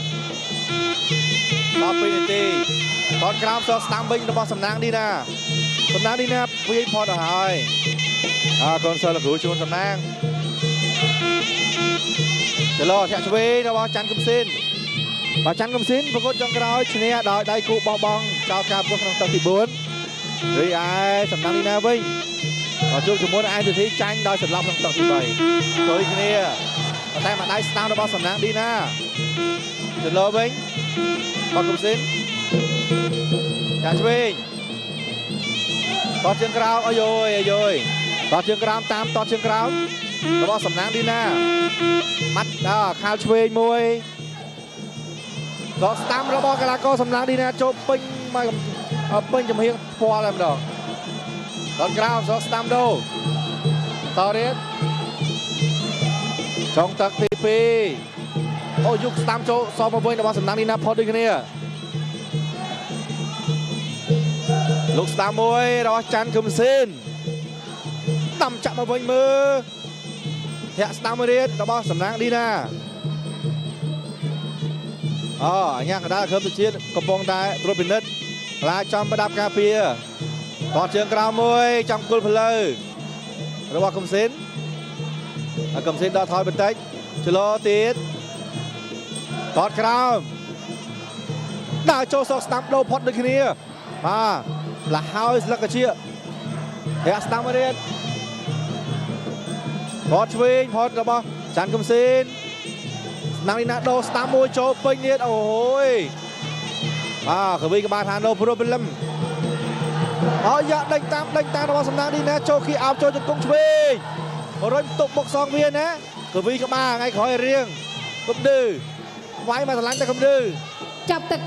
តដល់2នាទីតតក្រោមសស្ដាំវិញរបស់សំណាងឌីណាវាយផតទៅហើយកូនសិលគ្រូជួនសំណាងចលោធាក់ឆ្វេងរបស់ច័ន្ទកឹមស៊ីនបាទច័ន្ទកឹមស៊ីនប្រកួតចុងក្រោយឈ្នះដោយដៃគូបោះបង់ចោលការប្រកួតក្នុងទឹកទី4រីឯសំណាងឌីណាវិញបាទជួបជាមួយនឹងឯកវិធីចាញ់ដោយសន្លប់ក្នុងទឹកទី3ទល់គ្នាតែមួយដៃស្ដាំរបស់សំណាងឌីណាចលោវិញបាទកឹមស៊ីនចាក់ឆ្វេងតតជើងក្រោមអាយតតជើងក្រោមតាមតតជើងក្រោមរបស់សំណាងឌីណាម៉ាត់ខាលឆ្វេងមួយក៏ស្ដាំរបស់កីឡាករសំណាងឌីណាចូលពេញចំហៀងផ្ពាល់តែម្ដងតតក្រោមសស្ដាំដូរតរៀតចុងទឹកទី2អូយុគស្ដាំចូលសមកវិញរបស់សំណាងឌីណាផុតដូចគ្នាលោកស្ដាំមួយរបស់ច័ន្ទកឹមស៊ីនដាំចាក់មកវិញមើលធាក់ស្ដាំមួយទៀតរបស់សំណាងឌីណាអញ្ញាកណ្ដាលគ្រាប់ជាតិកំពុងតែត្រួតពិនិត្យខ្លាចចំប្រដាប់ការពារតតជើងក្រោមមួយចំគល់ផ្លូវរបស់កឹមស៊ីនកឹមស៊ីនដល់ថយបន្តិចចលោទៀតតតក្រោមដើរចូលសោកស្ដាំដូរផុតដូចគ្នាបាទលះហើយស្លឹកកាជាធាក់ស្ដាំមួយទៀតផតឆ្វេងផតរបស់ច័ន្ទកឹមស៊ីនសំណាងឌីណាដូរស្ដាំមួយចូលពេញទៀតអូយបាទកវីក្បាលថាណូប្រូប្លឹមយ៉ាដេញតាមរបស់សំណាងឌីណាចូលគីអោបចូលជង្គង់ឆ្វេងរុញទុកបុកសងវាណាកវីក្បាលថ្ងៃក្រោយរៀងកុំឌឺវាយមកឆ្លាញ់តែកុំឌឺចាប់ទឹក